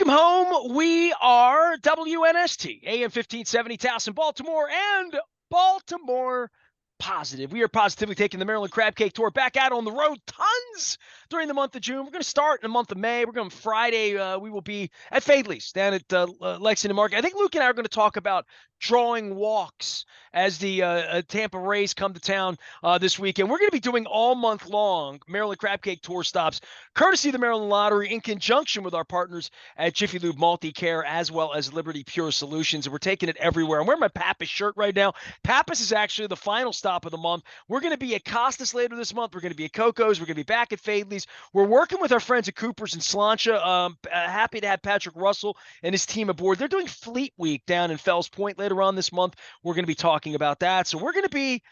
Welcome home. We are WNST, AM 1570, Towson, Baltimore, and Baltimore Positive. We are positively taking the Maryland Crab Cake Tour back out on the road. Tons during the month of June. We're going to start in the month of May. We're going Friday. We will be at Fadley's down at Lexington Market. I think Luke and I are going to talk about drawing walks as the Tampa Rays come to town this weekend. We're going to be doing all month long Maryland Crab Cake Tour stops, courtesy of the Maryland Lottery, in conjunction with our partners at Jiffy Lube Multi-Care, as well as Liberty Pure Solutions. And we're taking it everywhere. I'm wearing my Pappas shirt right now. Pappas is actually the final stop of the month. We're going to be at Costas later this month. We're going to be at Coco's. We're going to be back at Fadley's. We're working with our friends at Cooper's and Slancha. Happy to have Patrick Russell and his team aboard. They're doing Fleet Week down in Fells Point later on this month. We're going to be talking about that. So we're going to be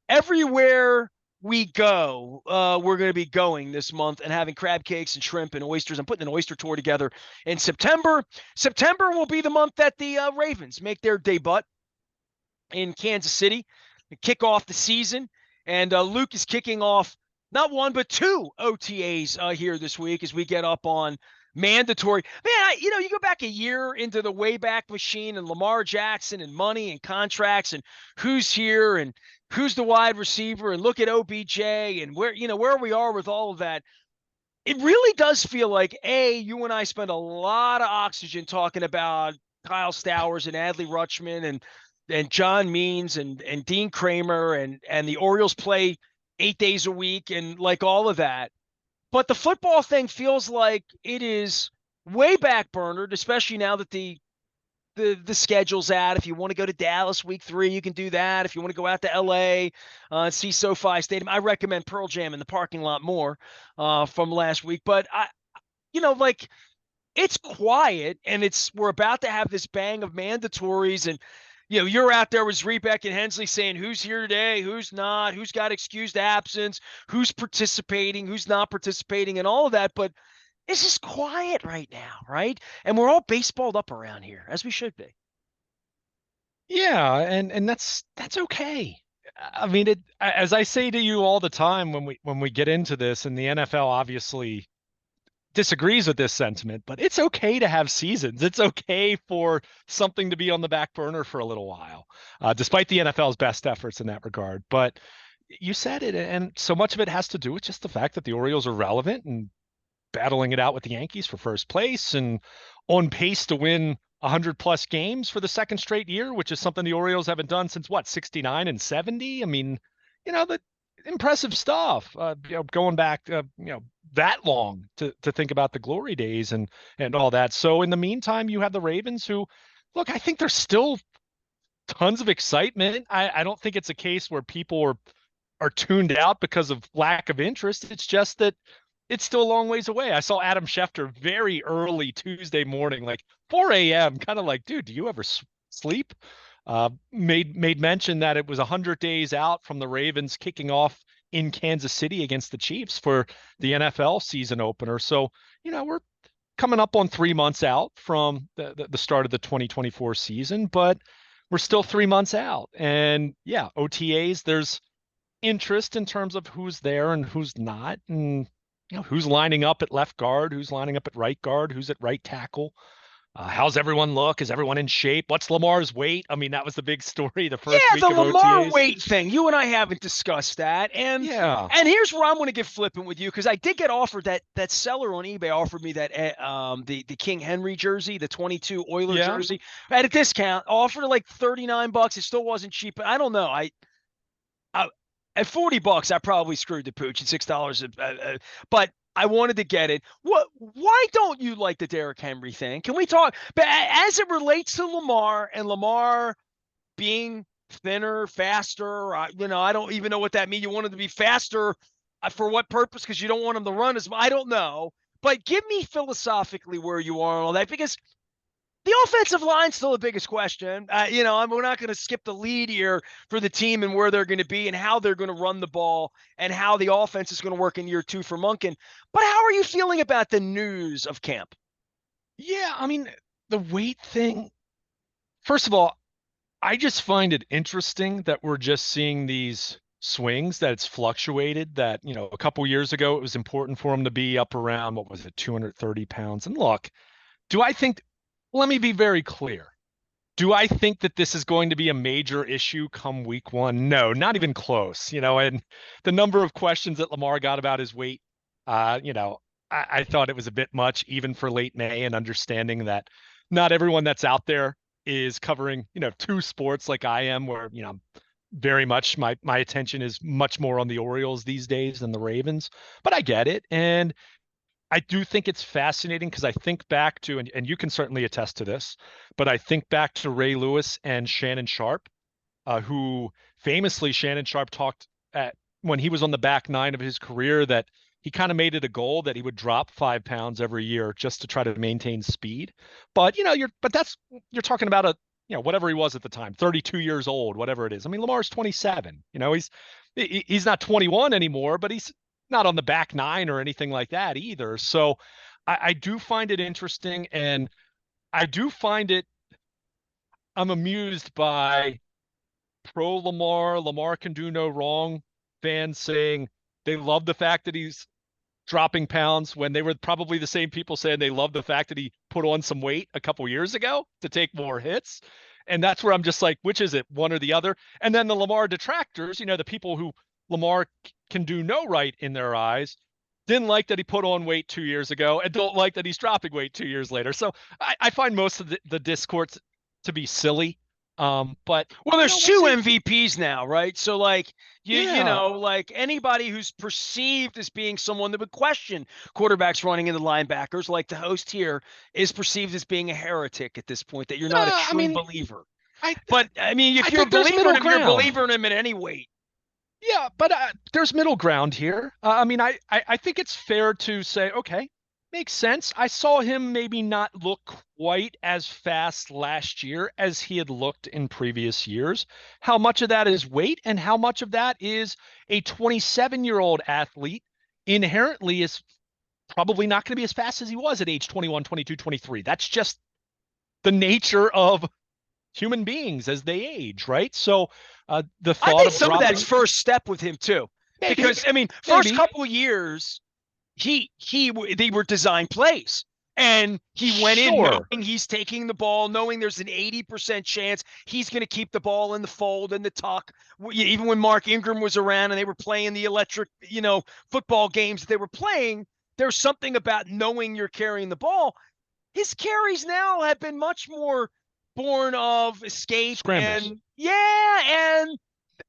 everywhere we go. We're going to be going this month and having crab cakes and shrimp and oysters. I'm putting an oyster tour together in September. September will be the month that the Ravens make their debut in Kansas City and kick off the season. And Luke is kicking off not one, but two OTAs here this week as we get up on mandatory. Man, you go back a year into the Wayback Machine and Lamar Jackson and money and contracts and who's here and who's the wide receiver and look at OBJ and where we are with all of that. It really does feel like, you and I spend a lot of oxygen talking about Kyle Stowers and Adley Rutschman and John Means and Dean Kramer and the Orioles play 8 days a week and like all of that. But the football thing feels like it is way back burnered, especially now that the schedule's out. If you want to go to Dallas week 3, you can do that. If you want to go out to LA, see SoFi Stadium, I recommend Pearl Jam in the parking lot more from last week. But it's quiet and we're about to have this bang of mandatories and you're out there with Zrebeck and Hensley saying who's here today, who's not, who's got excused absence, who's participating, who's not participating, and all of that. But it's just quiet right now, right? And we're all baseballed up around here, as we should be. Yeah, and that's okay. I mean, as I say to you all the time when we get into this, and the NFL obviously disagrees with this sentiment, but it's okay to have seasons. It's okay for something to be on the back burner for a little while, despite the NFL's best efforts in that regard. But you said it, and so much of it has to do with just the fact that the Orioles are relevant and battling it out with the Yankees for first place and on pace to win 100+ games for the second straight year, which is something the Orioles haven't done since 69 and 70. I mean, the impressive stuff, going back, that long to think about the glory days and all that. So in the meantime, you have the Ravens who, look, I think there's still tons of excitement. I don't think it's a case where people are tuned out because of lack of interest. It's just that it's still a long ways away. I saw Adam Schefter very early Tuesday morning, like 4 a.m., kind of like, dude, do you ever sleep? Made mention that it was 100 days out from the Ravens kicking off in Kansas City against the Chiefs for the NFL season opener. So, we're coming up on 3 months out from the start of the 2024 season, but we're still 3 months out. And yeah, OTAs, there's interest in terms of who's there and who's not, and who's lining up at left guard, who's lining up at right guard, who's at right tackle. How's everyone look? Is everyone in shape? What's Lamar's weight? I mean, that was the big story the first week of Lamar OTAs. weight thing. You and I haven't discussed that. And yeah, and here's where I'm going to get flippant with you, because I did get offered that seller on eBay offered me that the King Henry jersey, the 22 Oiler jersey at a discount, offered like $39. It still wasn't cheap, but I don't know. I at $40, I probably screwed the pooch at $6. But I wanted to get it. Why don't you like the Derrick Henry thing? Can we talk? But as it relates to Lamar and Lamar being thinner, faster, I don't even know what that means. You want him to be faster for what purpose? Because you don't want him to run as much. I don't know. But give me philosophically where you are on all that, because the offensive line's still the biggest question. We're not going to skip the lead here for the team and where they're going to be and how they're going to run the ball and how the offense is going to work in year 2 for Monken. But how are you feeling about the news of camp? Yeah, I mean, the weight thing, first of all, I just find it interesting that we're just seeing these swings, that it's fluctuated, that, a couple years ago, it was important for him to be up around, what was it, 230 pounds. And look, Do I think, let me be very clear. Do I think that this is going to be a major issue come week one? No, not even close. And the number of questions that Lamar got about his weight, I thought it was a bit much, even for late May, and understanding that not everyone that's out there is covering, two sports like I am, where, very much my attention is much more on the Orioles these days than the Ravens. But I get it. And I do think it's fascinating because I think back to, and you can certainly attest to this, but I think back to Ray Lewis and Shannon Sharp, who famously Shannon Sharp talked at when he was on the back nine of his career that he kind of made it a goal that he would drop 5 pounds every year just to try to maintain speed. But you're talking about whatever he was at the time, 32 years old, whatever it is. I mean, Lamar's 27. He's not 21 anymore, but he's not on the back nine or anything like that either. So I do find it interesting, and I do find it, I'm amused by pro Lamar can do no wrong fans saying they love the fact that he's dropping pounds when they were probably the same people saying they love the fact that he put on some weight a couple years ago to take more hits. And that's where I'm just like, which is it, one or the other? And then the Lamar detractors, the people who Lamar can do no right in their eyes, didn't like that he put on weight 2 years ago and don't like that he's dropping weight 2 years later. So I find most of the discourse to be silly. But well, there's we'll two MVPs now, right? So like like anybody who's perceived as being someone that would question quarterbacks running into linebackers, like the host here, is perceived as being a heretic at this point, that you're not a true believer. But I mean, if you're a believer in him, you're a believer in him at any weight. Yeah, but there's middle ground here. I think it's fair to say, okay, makes sense. I saw him maybe not look quite as fast last year as he had looked in previous years. How much of that is weight and how much of that is a 27-year-old athlete inherently is probably not going to be as fast as he was at age 21, 22, 23. That's just the nature of human beings as they age, right? So the thought I think of some dropping, of that's first step with him too, because I mean, first couple of years, they were design plays, and he went in knowing he's taking the ball, knowing there's an 80% chance he's going to keep the ball in the fold and the tuck. Even when Mark Ingram was around and they were playing the electric, football games that they were playing, there's something about knowing you're carrying the ball. His carries now have been much more born of escape scrambles. and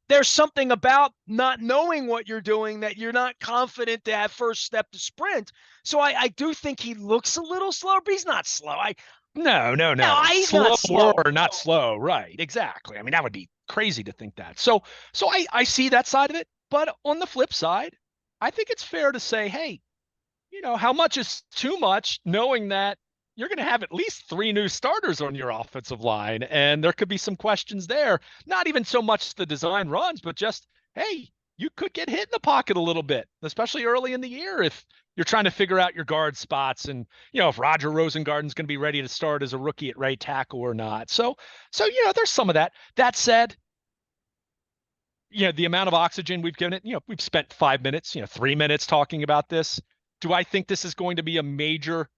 there's something about not knowing what you're doing that you're not confident to have first step to sprint. So I do think he looks a little slower, but he's not slow. No. He's not slow. Or not slow. Right. Exactly. I mean, that would be crazy to think that. So I see that side of it. But on the flip side, I think it's fair to say, hey, how much is too much, knowing that you're going to have at least 3 new starters on your offensive line. And there could be some questions there. Not even so much the design runs, but just, hey, you could get hit in the pocket a little bit, especially early in the year if you're trying to figure out your guard spots and, if Roger Rosengarten's going to be ready to start as a rookie at right tackle or not. So there's some of that. That said, the amount of oxygen we've given it, we've spent 5 minutes, 3 minutes talking about this. Do I think this is going to be a major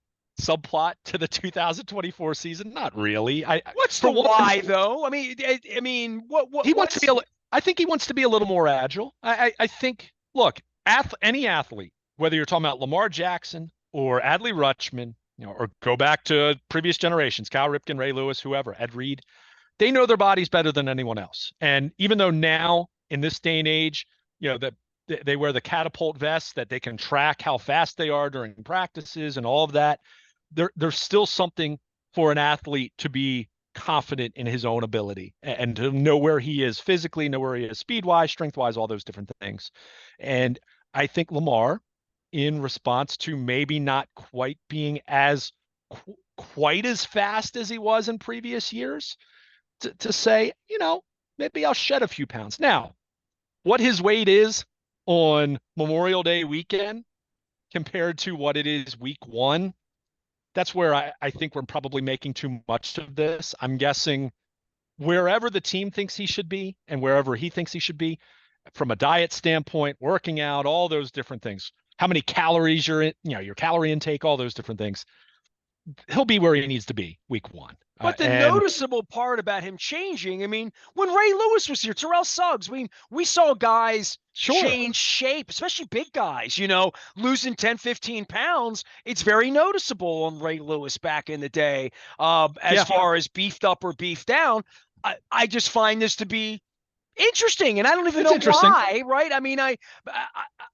subplot to the 2024 season? Not really. What's the why though? I mean, what he wants to be? I think he wants to be a little more agile. I think. Look, any athlete, whether you're talking about Lamar Jackson or Adley Rutschman, or go back to previous generations, Cal Ripken, Ray Lewis, whoever, Ed Reed, they know their bodies better than anyone else. And even though now in this day and age, that they wear the catapult vests that they can track how fast they are during practices and all of that. There's still something for an athlete to be confident in his own ability and to know where he is physically, know where he is speed-wise, strength-wise, all those different things. And I think Lamar, in response to maybe not quite being as quite as fast as he was in previous years, to say, maybe I'll shed a few pounds. Now, what his weight is on Memorial Day weekend compared to what it is week one, that's where I think we're probably making too much of this. I'm guessing wherever the team thinks he should be and wherever he thinks he should be from a diet standpoint, working out, all those different things, how many calories you're in, your calorie intake, all those different things. he'll be where he needs to be week 1. But the And noticeable part about him changing, I mean, when Ray Lewis was here, Terrell Suggs, I mean, we saw guys sure, change shape, especially big guys, losing 10, 15 pounds. It's very noticeable on Ray Lewis back in the day. As yeah, far as beefed up or beefed down, I just find this to be interesting, and I don't even it's know interesting. why, right? I mean,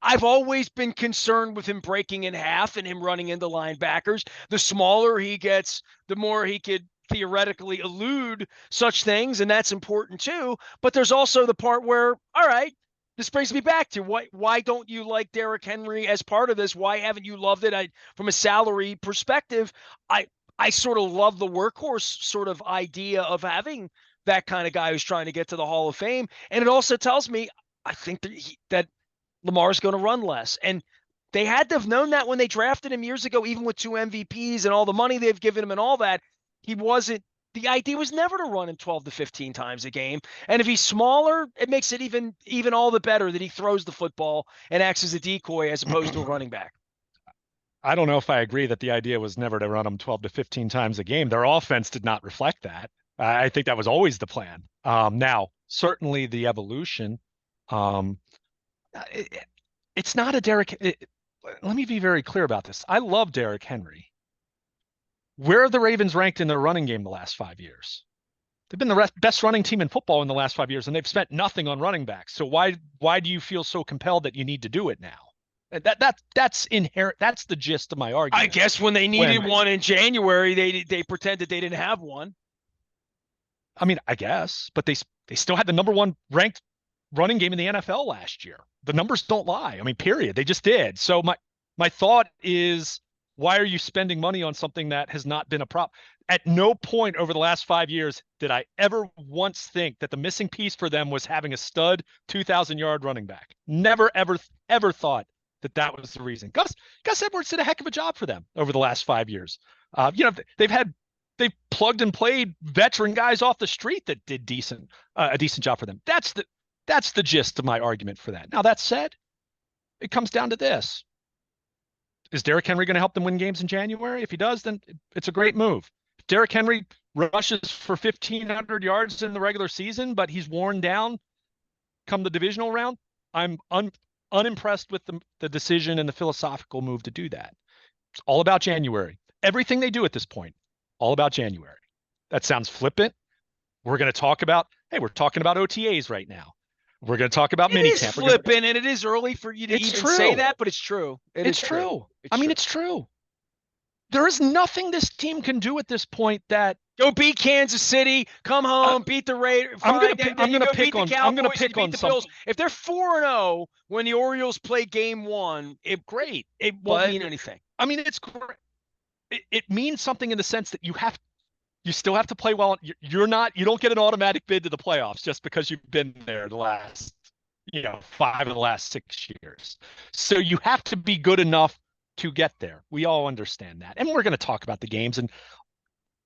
I've always been concerned with him breaking in half and him running into linebackers. The smaller he gets, the more he could theoretically elude such things, and that's important too. But there's also the part where, all right, this brings me back to why don't you like Derrick Henry as part of this? Why haven't you loved it? From a salary perspective, I sort of love the workhorse sort of idea of having that kind of guy who's trying to get to the Hall of Fame. And it also tells me I think that Lamar's going to run less. And they had to have known that when they drafted him years ago, even with 2 MVPs and all the money they've given him and all that. He wasn't. The idea was never to run him 12 to 15 times a game. And if he's smaller, it makes it even all the better that he throws the football and acts as a decoy as opposed to a running back. I don't know if I agree that the idea was never to run them 12 to 15 times a game. Their offense did not reflect that. I think that was always the plan. Now, certainly the evolution. Um, it, it's not a Derrick. Let me be very clear about this. I love Derrick Henry. Where are the Ravens ranked in their running game the last 5 years? They've been the best running team in football in the last 5 years, and they've spent nothing on running backs. So why do you feel so compelled that you need to do it now? That's inherent. That's the gist of my I argument. guess when they needed one in January, they pretended they didn't have one. I mean, I guess, but they still had the number 1 ranked running game in the NFL last year. The numbers don't lie. I mean, period. They just did. So my thought is, why are you spending money on something that has not been a prop? At no point over the last 5 years did I ever once think that the missing piece for them was having a stud 2,000-yard running back. Never, ever thought that was the reason. Gus Edwards did a heck of a job for them over the last 5 years. They've plugged and played veteran guys off the street that did a decent job for them. That's the gist of my argument for that. Now, that said, it comes down to this. Is Derrick Henry going to help them win games in January? If he does, then it's a great move. If Derrick Henry rushes for 1,500 yards in the regular season, but he's worn down come the divisional round, I'm unimpressed with the decision and the philosophical move to do that. It's all about January. Everything they do at this point, all about January. That sounds flippant. We're talking about OTAs right now. We're going to talk about minicamp. It is flippant, and it is early for you to even say that, but it's true. It's true. It's true. There is nothing this team can do at this point that go beat Kansas City, come home, beat the Raiders. I'm going to pick on the some. Bills. If they're 4-0 when the Orioles play Game 1, it won't mean anything. I mean, it's great. It means something in the sense that you still have to play well. You don't get an automatic bid to the playoffs just because you've been there the last, 5 of the last 6 years. So you have to be good enough to get there. We all understand that. And we're going to talk about the games, and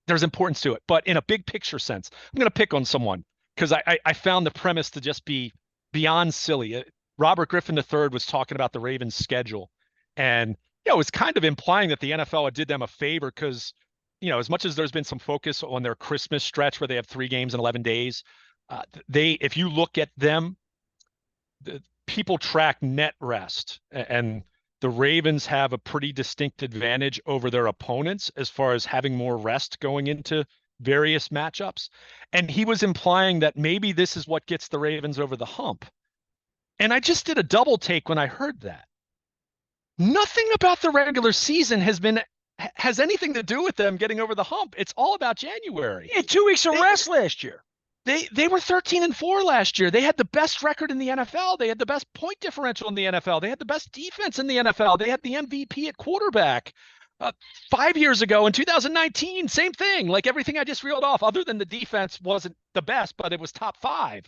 there's importance to it. But in a big picture sense, I'm going to pick on someone because I found the premise to just be beyond silly. Robert Griffin III was talking about the Ravens' schedule, and it was kind of implying that the NFL did them a favor because, as much as there's been some focus on their Christmas stretch where they have 3 games in 11 days, if you look at them, people track net rest, and the Ravens have a pretty distinct advantage over their opponents as far as having more rest going into various matchups. And he was implying that maybe this is what gets the Ravens over the hump. And I just did a double take when I heard that. Nothing about the regular season has anything to do with them getting over the hump. It's all about January. Yeah, 2 weeks of rest last year. They were 13-4 last year. They had the best record in the NFL. They had the best point differential in the NFL. They had the best defense in the NFL. They had the MVP at quarterback. 5 years ago in 2019, same thing. Like everything I just reeled off, other than the defense wasn't the best, but it was top 5.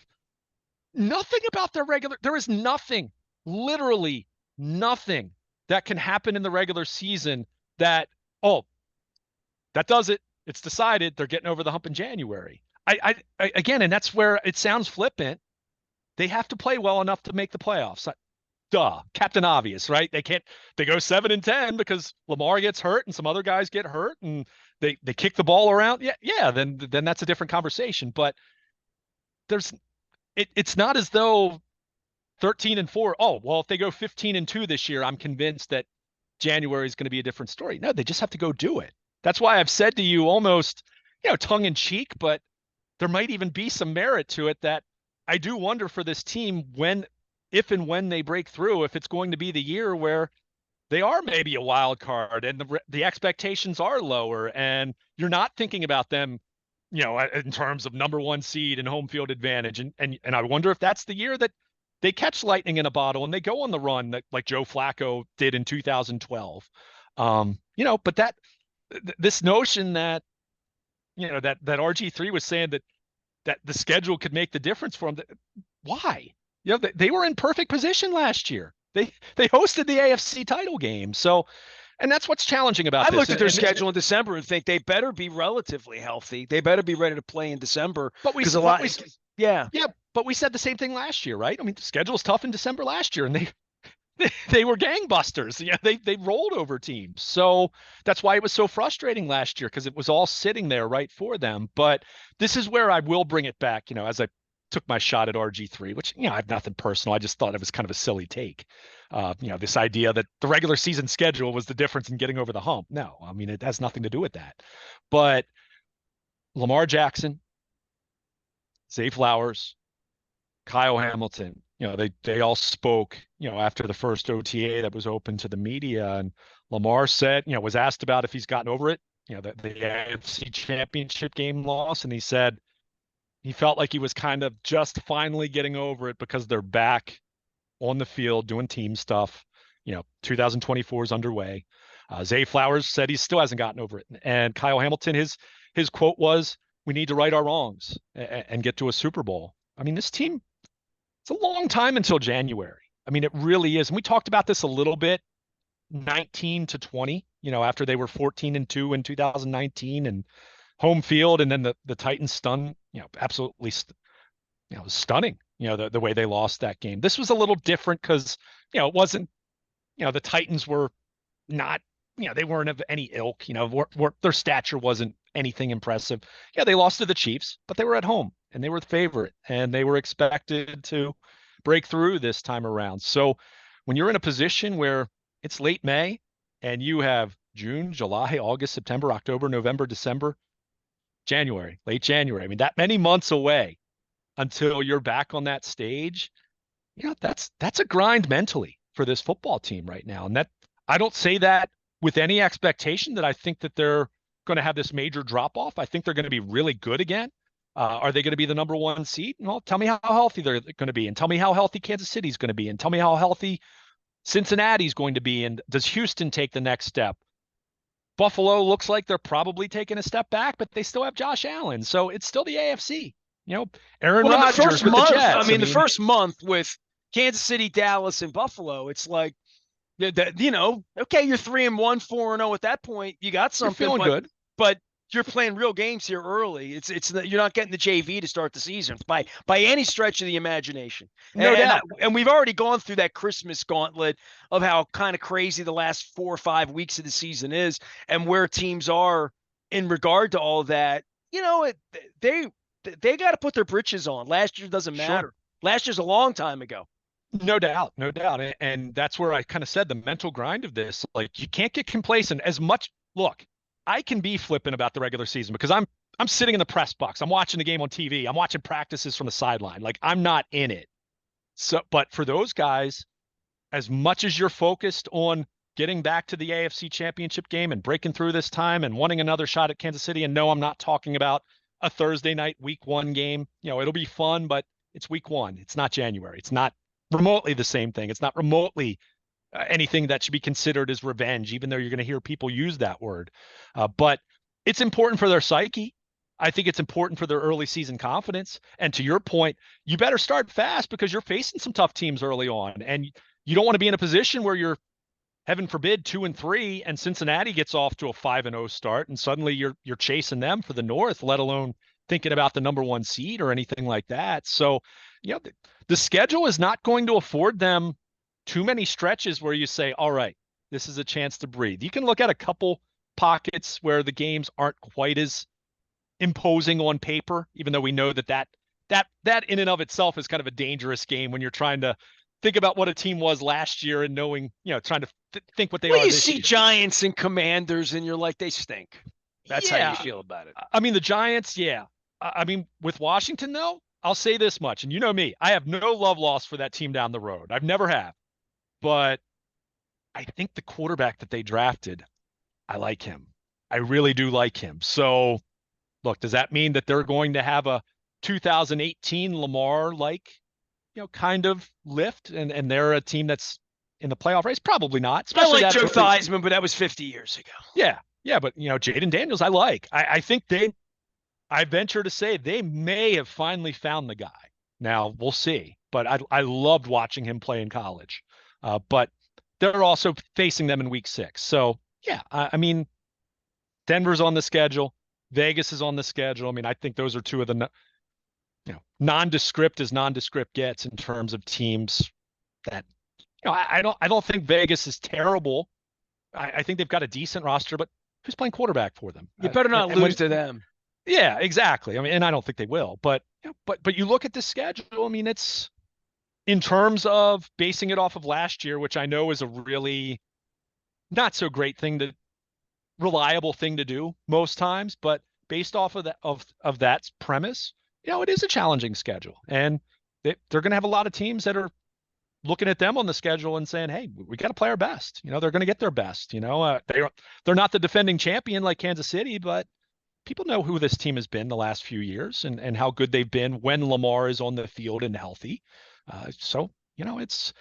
Nothing about there is nothing, literally nothing that can happen in the regular season that does it. It's decided. They're getting over the hump in January. Again, and that's where it sounds flippant. They have to play well enough to make the playoffs. duh, Captain Obvious, right? They go 7-10 because Lamar gets hurt and some other guys get hurt and they kick the ball around. Yeah, then that's a different conversation. But it's not as though 13-4. Oh, well, if they go 15-2 this year, I'm convinced that January is going to be a different story. No, they just have to go do it. That's why I've said to you almost, tongue in cheek, but there might even be some merit to it that I do wonder for this team if and when they break through, if it's going to be the year where they are maybe a wild card and the expectations are lower and you're not thinking about them, in terms of number one seed and home field advantage. And I wonder if that's the year that they catch lightning in a bottle and they go on the run that like Joe Flacco did in 2012. But this notion that, that RG3 was saying that the schedule could make the difference for them. Why? They were in perfect position last year. They hosted the AFC title game. So, and that's what's challenging about I this. looked at their schedule in December and think they better be relatively healthy. They better be ready to play in December. But but we said the same thing last year, right? I mean, the schedule's tough in December last year, and they were gangbusters. Yeah, they rolled over teams. So that's why it was so frustrating last year, because it was all sitting there right for them. But this is where I will bring it back, as I took my shot at RG3, which, I have nothing personal. I just thought it was kind of a silly take. This idea that the regular season schedule was the difference in getting over the hump. No, I mean, it has nothing to do with that. But Lamar Jackson, Zay Flowers, Kyle Hamilton, they all spoke, after the first OTA that was open to the media. And Lamar said, was asked about if he's gotten over it, the AFC Championship game loss. And he said he felt like he was kind of just finally getting over it because they're back on the field doing team stuff. 2024 is underway. Zay Flowers said he still hasn't gotten over it. And Kyle Hamilton, his quote was, "We need to right our wrongs and get to a Super Bowl." I mean, this team, it's a long time until January. I mean, it really is. And we talked about this a little bit, 19-20, after they were 14-2 in 2019 and home field. And then the Titans absolutely, stunning, the way they lost that game. This was a little different because, it wasn't, the Titans were not, they weren't of any ilk, their stature wasn't anything impressive. Yeah, they lost to the Chiefs, but they were at home and they were the favorite and they were expected to break through this time around. So when you're in a position where it's late May and you have June, July, August, September, October, November, December, January, late January, I mean, that many months away until you're back on that stage, that's a grind mentally for this football team right now. And that, I don't say that with any expectation that I think that they're going to have this major drop off. I think they're going to be really good again. Are they going to be the number one seed? Well, tell me how healthy they're going to be, and tell me how healthy Kansas City is going to be, and tell me how healthy Cincinnati's going to be, and does Houston take the next step? Buffalo looks like they're probably taking a step back, but they still have Josh Allen, so it's still the AFC. Aaron Rodgers with the Jets. The first month with Kansas City, Dallas, and Buffalo, it's like, okay, you're 3-1, 4-0 at that point. You got something. You're feeling good, but you're playing real games here early. You're not getting the JV to start the season by any stretch of the imagination. No doubt. And we've already gone through that Christmas gauntlet of how kind of crazy the last 4 or 5 weeks of the season is, and where teams are in regard to all that. They got to put their britches on. Last year doesn't matter. Sure. Last year's a long time ago. No doubt. And that's where I kind of said the mental grind of this. Like, you can't get complacent as much. Look, I can be flippant about the regular season because I'm sitting in the press box. I'm watching the game on TV. I'm watching practices from the sideline. Like, I'm not in it. So, but for those guys, as much as you're focused on getting back to the AFC Championship game and breaking through this time and wanting another shot at Kansas City, and no, I'm not talking about a Thursday night week 1 game. It'll be fun, but it's week 1. It's not January. It's not remotely the same thing. It's not remotely anything that should be considered as revenge, even though you're going to hear people use that word. But it's important for their psyche. I think it's important for their early season confidence. And to your point, you better start fast because you're facing some tough teams early on. And you don't want to be in a position where you're, heaven forbid, 2-3, and Cincinnati gets off to a 5-0 start, and suddenly you're chasing them for the North, let alone thinking about the number 1 seed or anything like that. So, the schedule is not going to afford them too many stretches where you say, all right, this is a chance to breathe. You can look at a couple pockets where the games aren't quite as imposing on paper, even though we know that in and of itself is kind of a dangerous game when you're trying to think about what a team was last year and knowing, trying to think what they Well, are you this see year. Giants and Commanders, and you're like, they stink. That's how you Yeah. feel about it. I mean, the Giants, yeah. I mean, with Washington, though, I'll say this much, and you know me, I have no love lost for that team down the road. I've never have. But I think the quarterback that they drafted, I like him. I really do like him. So, look, does that mean that they're going to have a 2018 Lamar like, kind of lift and they're a team that's in the playoff race? Probably not, I especially like that Joe early. Theismann, but that was 50 years ago. Yeah. Yeah, but Jaden Daniels, I like. I think I venture to say they may have finally found the guy. Now we'll see, but I loved watching him play in college. But they're also facing them in week 6. So yeah, I mean, Denver's on the schedule. Vegas is on the schedule. I mean, I think those are two of the nondescript as nondescript gets in terms of teams that I don't think Vegas is terrible. I think they've got a decent roster, but who's playing quarterback for them? You better not lose to them. Yeah, exactly. I mean, and I don't think they will, but but you look at the schedule. I mean, it's in terms of basing it off of last year, which I know is a really not so great reliable thing to do most times, but based off of that premise, it is a challenging schedule, and they're going to have a lot of teams that are looking at them on the schedule and saying, "Hey, we got to play our best." They're going to get their best. They're not the defending champion like Kansas City, but people know who this team has been the last few years and how good they've been when Lamar is on the field and healthy. So it's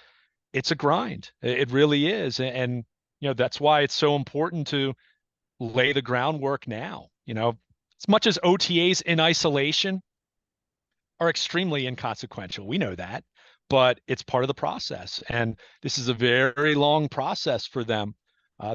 a grind. It really is, and that's why it's so important to lay the groundwork now. As much as OTAs in isolation are extremely inconsequential, we know that, but it's part of the process, and this is a very long process for them.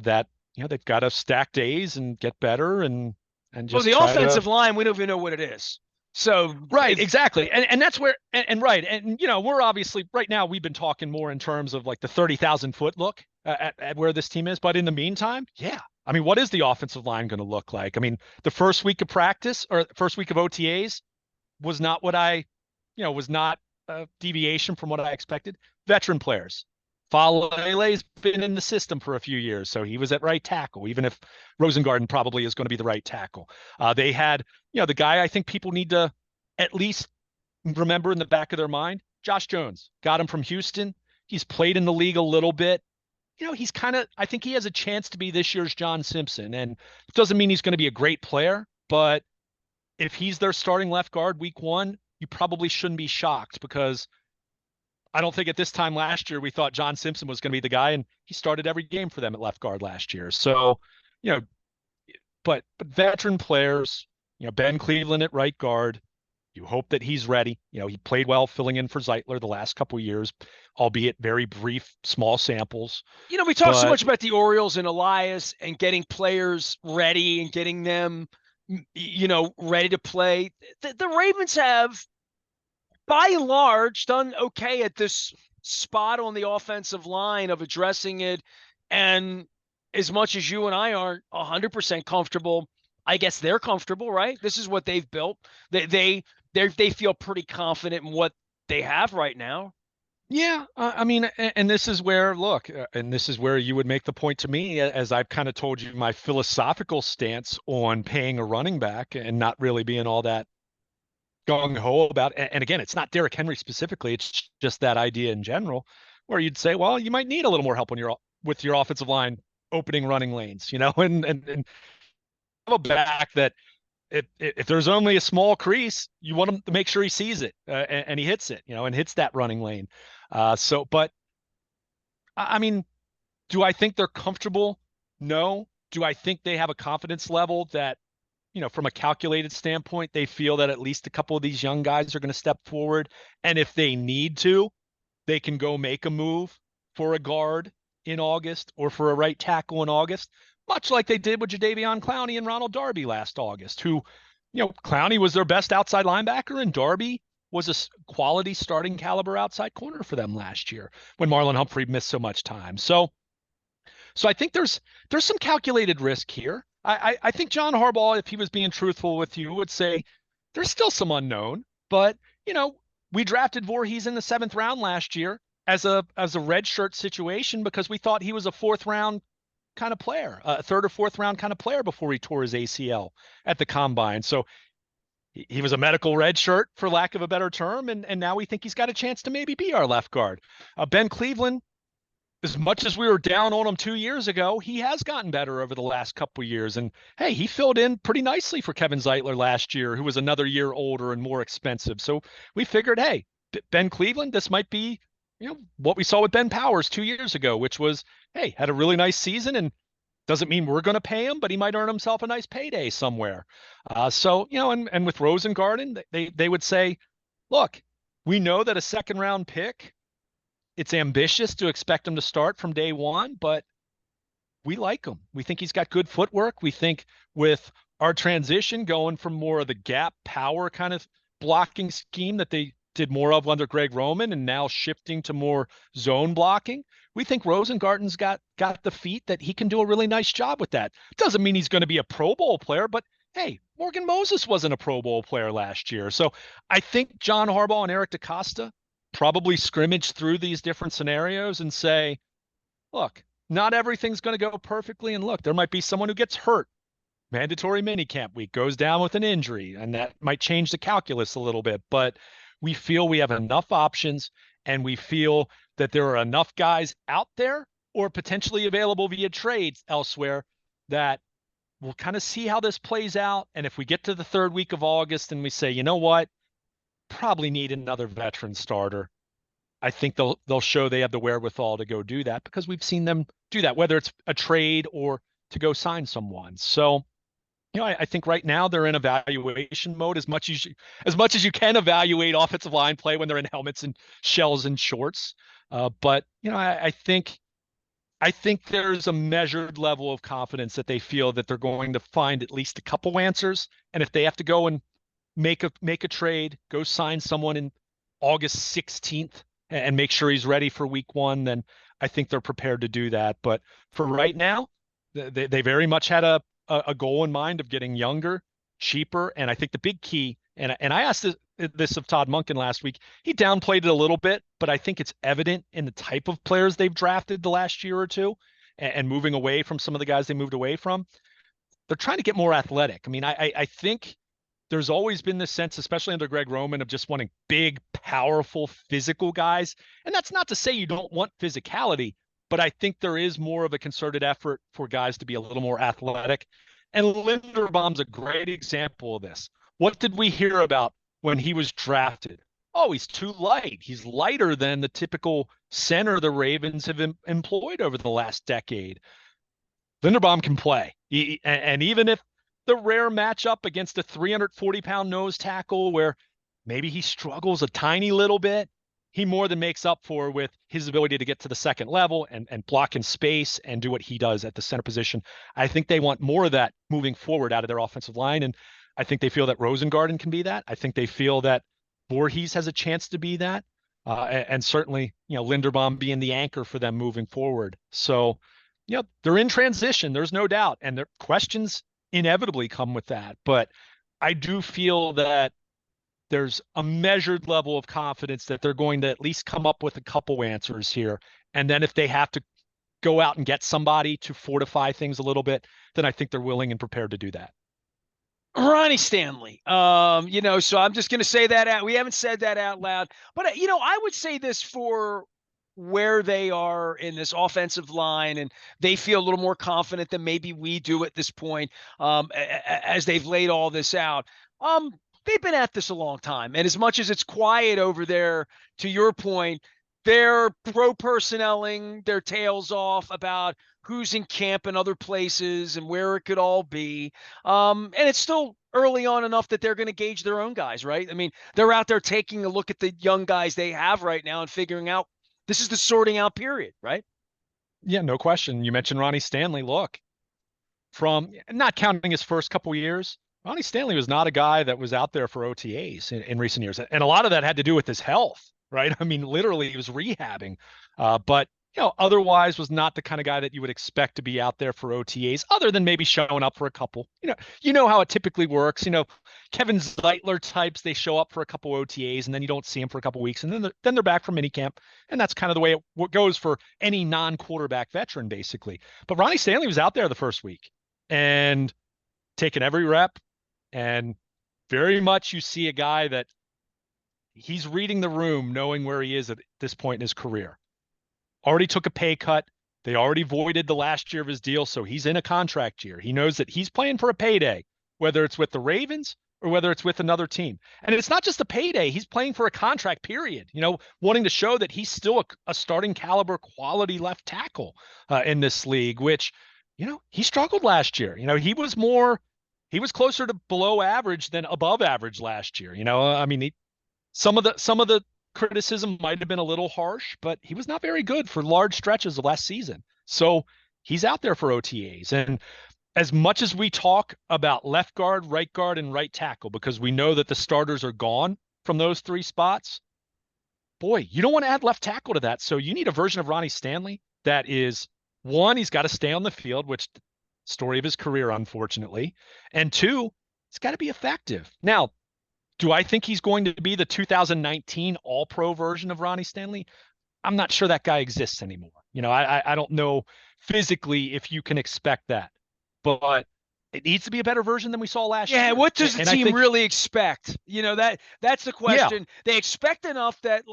That they've got to stack days and get better and Well, just the try offensive to. line, we don't even know what it is. So Right, exactly. And that's where right. And we're obviously right now we've been talking more in terms of like the 30,000-foot look at where this team is, but in the meantime, yeah. I mean, what is the offensive line going to look like? I mean, the first week of practice or first week of OTAs was not what was not a deviation from what I expected. Veteran players. Falele's been in the system for a few years, so he was at right tackle, even if Rosengarten probably is going to be the right tackle. They had, the guy I think people need to at least remember in the back of their mind, Josh Jones. Got him from Houston. He's played in the league a little bit. He's I think he has a chance to be this year's John Simpson. And it doesn't mean he's going to be a great player, but if he's their starting left guard week 1, you probably shouldn't be shocked because I don't think at this time last year we thought John Simpson was going to be the guy, and he started every game for them at left guard last year. So, you know, but veteran players, Ben Cleveland at right guard, you hope that he's ready. He played well filling in for Zeitler the last couple of years, albeit very brief, small samples. We talk so much about the Orioles and Elias and getting players ready and getting them, ready to play. The Ravens have, by and large, done okay at this spot on the offensive line of addressing it. And as much as you and I aren't 100% comfortable, I guess they're comfortable, right? This is what they've built. They feel pretty confident in what they have right now. Yeah, I mean, and this is where, look, and this is where you would make the point to me, as I've kind of told you my philosophical stance on paying a running back and not really being all that gung ho about. And again, it's not Derrick Henry specifically; it's just that idea in general, where you'd say, well, you might need a little more help with your offensive line opening running lanes, and have a back that if there's only a small crease, you want him to make sure he sees it and he hits it, and hits that running lane. But I mean, do I think they're comfortable? No. Do I think they have a confidence level that, from a calculated standpoint, they feel that at least a couple of these young guys are going to step forward, and if they need to, they can go make a move for a guard in August or for a right tackle in August, much like they did with Jadeveon Clowney and Ronald Darby last August, who, Clowney was their best outside linebacker, and Darby was a quality starting caliber outside corner for them last year when Marlon Humphrey missed so much time. So I think there's some calculated risk here. I think John Harbaugh, if he was being truthful with you, would say there's still some unknown, but you know, we drafted Voorhees in the 7th round last year as a red shirt situation because we thought he was a 4th round kind of player, a 3rd or 4th round kind of player before he tore his ACL at the combine. So he was a medical red shirt, for lack of a better term, and now we think he's got a chance to maybe be our left guard. Ben Cleveland, as much as we were down on him 2 years ago, he has gotten better over the last couple of years. And hey, he filled in pretty nicely for Kevin Zeitler last year, who was another year older and more expensive. So we figured, hey, Ben Cleveland, this might be, what we saw with Ben Powers 2 years ago, which was, hey, had a really nice season and doesn't mean we're going to pay him, but he might earn himself a nice payday somewhere. And with Rosengarten, they would say, look, we know that a 2nd round pick, it's ambitious to expect him to start from day one, but we like him. We think he's got good footwork. We think with our transition going from more of the gap power kind of blocking scheme that they did more of under Greg Roman and now shifting to more zone blocking, we think Rosengarten's got the feet that he can do a really nice job with that. Doesn't mean he's going to be a Pro Bowl player, but hey, Morgan Moses wasn't a Pro Bowl player last year. So I think John Harbaugh and Eric DeCosta probably scrimmage through these different scenarios and say, look, not everything's going to go perfectly. And look, there might be someone who gets hurt. Mandatory minicamp week goes down with an injury, and that might change the calculus a little bit. But we feel we have enough options, and we feel that there are enough guys out there or potentially available via trades elsewhere that we'll kind of see how this plays out. And if we get to the 3rd week of August and we say, you know what, probably need another veteran starter, I think they'll show they have the wherewithal to go do that because we've seen them do that, whether it's a trade or to go sign someone. So, I think right now they're in evaluation mode as much as you can evaluate offensive line play when they're in helmets and shells and shorts. But I think there's a measured level of confidence that they feel that they're going to find at least a couple answers. And if they have to go and make a trade, go sign someone in August 16th and make sure he's ready for week 1, then I think they're prepared to do that. But for right now, they very much had a goal in mind of getting younger, cheaper. And I think the big key, and I asked this of Todd Monken last week, he downplayed it a little bit, but I think it's evident in the type of players they've drafted the last year or two and moving away from some of the guys they moved away from. They're trying to get more athletic. I mean, I think there's always been this sense, especially under Greg Roman, of just wanting big, powerful, physical guys. And that's not to say you don't want physicality, but I think there is more of a concerted effort for guys to be a little more athletic. And Linderbaum's a great example of this. What did we hear about when he was drafted? Oh, he's too light. He's lighter than the typical center the Ravens have employed over the last decade. Linderbaum can play. And even if the rare matchup against a 340-pound nose tackle where maybe he struggles a tiny little bit, he more than makes up for with his ability to get to the second level and block in space and do what he does at the center position. I think they want more of that moving forward out of their offensive line. And I think they feel that Rosengarten can be that. I think they feel that Voorhees has a chance to be that. And certainly, Linderbaum being the anchor for them moving forward. So, they're in transition. There's no doubt. And their questions inevitably come with that. But I do feel that there's a measured level of confidence that they're going to at least come up with a couple answers here. And then if they have to go out and get somebody to fortify things a little bit, then I think they're willing and prepared to do that. Ronnie Stanley. So I'm just going to say that out. We haven't said that out loud, but I would say this for where they are in this offensive line, and they feel a little more confident than maybe we do at this point, as they've laid all this out. They've been at this a long time, and as much as it's quiet over there, to your point, they're pro-personnelling their tails off about who's in camp in other places and where it could all be. And it's still early on enough that they're going to gauge their own guys, right? I mean, they're out there taking a look at the young guys they have right now and figuring out this is the sorting out period, right? Yeah, no question. You mentioned Ronnie Stanley. Look, from not counting his first couple years, Ronnie Stanley was not a guy that was out there for OTAs in recent years. And a lot of that had to do with his health, right? I mean, literally he was rehabbing. But otherwise was not the kind of guy that you would expect to be out there for OTAs, other than maybe showing up for a couple. You know how it typically works. Kevin Zeitler types, they show up for a couple OTAs and then you don't see them for a couple weeks, and then they're back from minicamp. And that's kind of the way it goes for any non-quarterback veteran, basically. But Ronnie Stanley was out there the first week and taking every rep. And very much you see a guy that he's reading the room, knowing where he is at this point in his career. Already took a pay cut. They already voided the last year of his deal, so he's in a contract year. He knows that he's playing for a payday, whether it's with the Ravens or whether it's with another team. And it's not just a payday. He's playing for a contract period, wanting to show that he's still a starting caliber quality left tackle in this league, which, he struggled last year. He was closer to below average than above average last year. I mean, some of the criticism might have been a little harsh, but he was not very good for large stretches of last season. So he's out there for OTAs. And as much as we talk about left guard, and right tackle, because we know that the starters are gone from those three spots, boy, you don't want to add left tackle to that. So you need a version of Ronnie Stanley that is, one, he's got to stay on the field, which story of his career, unfortunately. And two, it's got to be effective. Now, do I think he's going to be the 2019 All-Pro version of Ronnie Stanley? I'm not sure that guy exists anymore. I don't know physically if you can expect that, but it needs to be a better version than we saw last year. Yeah, what does the team really expect? That's the question. Yeah. They expect enough that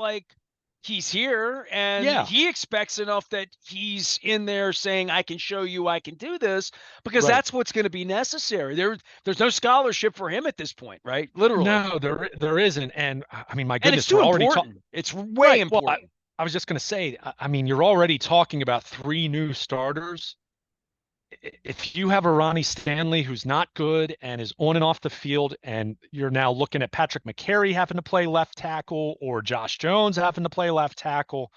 he's here, and he expects enough that he's in there saying, I can show you I can do this, because that's what's going to be necessary. There's no scholarship for him at this point, right? Literally. No, there isn't. And I mean, my goodness, and it's too important. It's way important. Well, I was just going to say, I mean, you're already talking about 3 new starters. If you have a Ronnie Stanley who's not good and is on and off the field, and you're now looking at Patrick McCary having to play left tackle or Josh Jones having to play left tackle,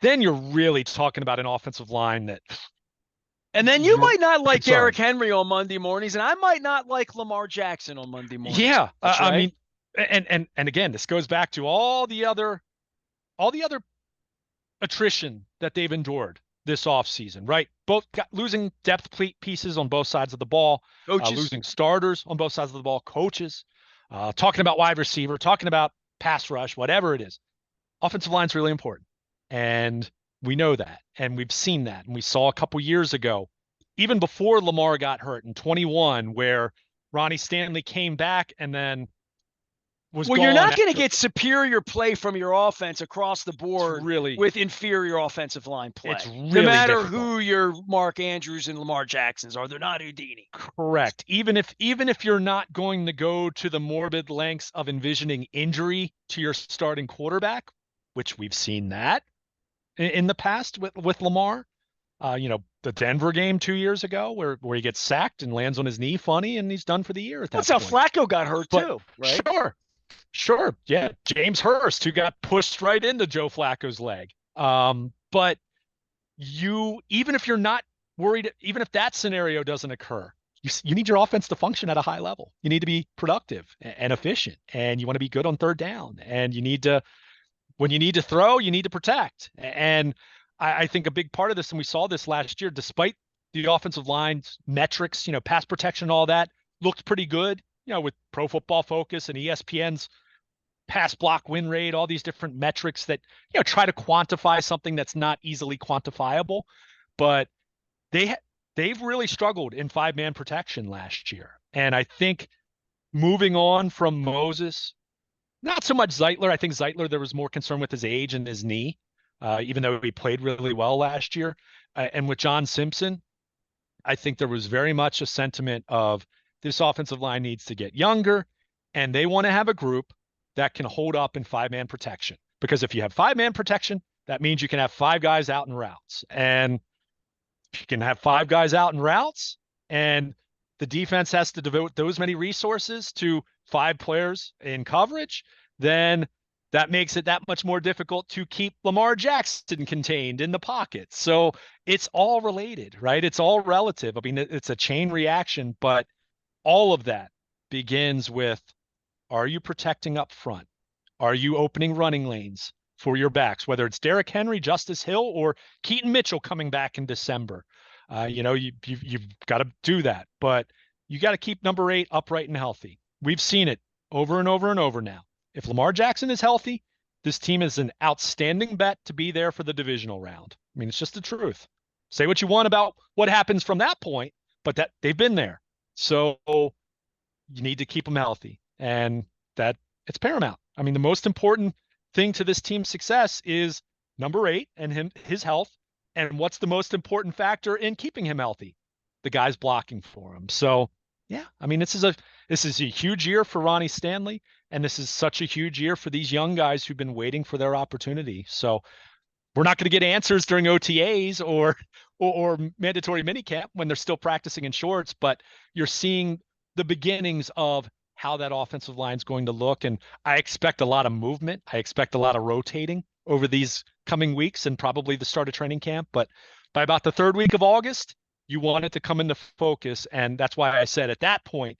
then you're really talking about an offensive line that. And then you might not like Derrick Henry on Monday mornings, and I might not like Lamar Jackson on Monday mornings. Yeah, right. I mean, and again, this goes back to all the other attrition that they've endured this offseason, right? Both losing depth pieces on both sides of the ball, losing starters on both sides of the ball, coaches, talking about wide receiver, talking about pass rush, whatever it is. Offensive line's really important. And we know that. And we've seen that. And we saw a couple years ago, even before Lamar got hurt in 21, where Ronnie Stanley came back and then you're not going to get superior play from your offense across the board with inferior offensive line play. It's really no matter difficult. Who your Mark Andrews and Lamar Jacksons are. They're not Houdini. Correct. Even if you're not going to go to the morbid lengths of envisioning injury to your starting quarterback, which we've seen that in the past with Lamar. The Denver game 2 years ago where he gets sacked and lands on his knee funny and he's done for the year at that point. That's how Flacco got hurt too, right? Sure. Yeah. James Hurst, who got pushed right into Joe Flacco's leg. But even if you're not worried, even if that scenario doesn't occur, you need your offense to function at a high level. You need to be productive and efficient, and you want to be good on third down. And when you need to throw, you need to protect. And I think a big part of this, and we saw this last year, despite the offensive line's metrics, pass protection and all that, looked pretty good. With Pro Football Focus and ESPN's pass block win rate, all these different metrics that, try to quantify something that's not easily quantifiable. But they've really struggled in 5-man protection last year. And I think moving on from Moses, not so much Zeitler. I think Zeitler, there was more concern with his age and his knee, even though he played really well last year. And with John Simpson, I think there was very much a sentiment of, this offensive line needs to get younger, and they want to have a group that can hold up in 5-man protection. Because if you have 5-man protection, that means you can have 5 guys out in routes. And if you can have 5 guys out in routes, and the defense has to devote those many resources to 5 players in coverage, then that makes it that much more difficult to keep Lamar Jackson contained in the pocket. So it's all related, right? It's all relative. I mean, it's a chain reaction, but all of that begins with, are you protecting up front? Are you opening running lanes for your backs, whether it's Derrick Henry, Justice Hill, or Keaton Mitchell coming back in December? You've got to do that, but you got to keep number 8 upright and healthy. We've seen it over and over and over now. If Lamar Jackson is healthy, this team is an outstanding bet to be there for the divisional round. I mean, it's just the truth. Say what you want about what happens from that point, but that they've been there. So you need to keep them healthy, and that it's paramount. I mean, the most important thing to this team's success is number 8 and his health. And what's the most important factor in keeping him healthy? The guys blocking for him. So yeah, I mean, this is a huge year for Ronnie Stanley, and this is such a huge year for these young guys who've been waiting for their opportunity. So we're not going to get answers during OTAs or mandatory minicamp when they're still practicing in shorts, but you're seeing the beginnings of how that offensive line is going to look. And I expect a lot of movement. I expect a lot of rotating over these coming weeks and probably the start of training camp. But by about the 3rd week of August, you want it to come into focus. And that's why I said at that point,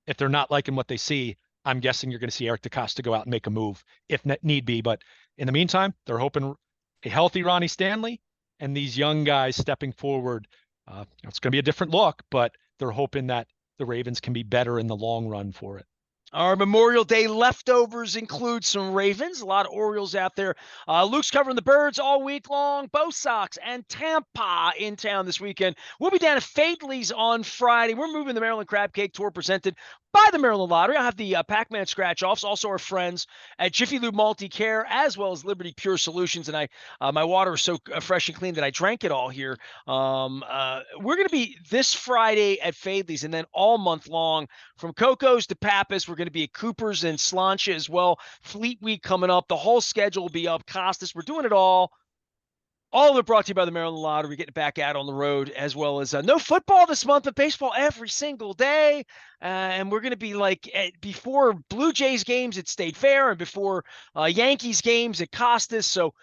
if they're not liking what they see, I'm guessing you're going to see Eric DeCosta go out and make a move if need be. But in the meantime, they're hoping a healthy Ronnie Stanley and these young guys stepping forward. It's going to be a different look, but they're hoping that the Ravens can be better in the long run for it. Our Memorial Day leftovers include some Ravens, a lot of Orioles out there. Luke's covering the Birds all week long. Bo Sox and Tampa in town this weekend. We'll be down at Fadley's on Friday. We're moving the Maryland Crab Cake Tour presented by the Maryland Lottery. I'll have the Pac-Man scratch-offs, also our friends at Jiffy Lube Multi-Care, as well as Liberty Pure Solutions. And my water is so fresh and clean that I drank it all here. We're going to be this Friday at Fadley's, and then all month long from Coco's to Pappas. We're going to be at Cooper's and Slancha as well. Fleet Week coming up. The whole schedule will be up. Costas. We're doing it all. All of it brought to you by the Maryland Lottery. Getting back out on the road, as well as no football this month, but baseball every single day. And we're going to be like before Blue Jays games at State Fair and before Yankees games at Costas. So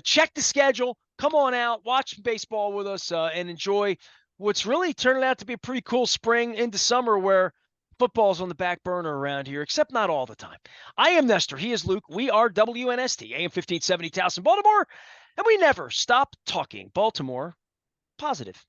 check the schedule. Come on out, watch baseball with us, and enjoy what's really turning out to be a pretty cool spring into summer where football's on the back burner around here, except not all the time. I am Nestor. He is Luke. We are WNST, AM 1570 Towson, Baltimore. And we never stop talking Baltimore positive.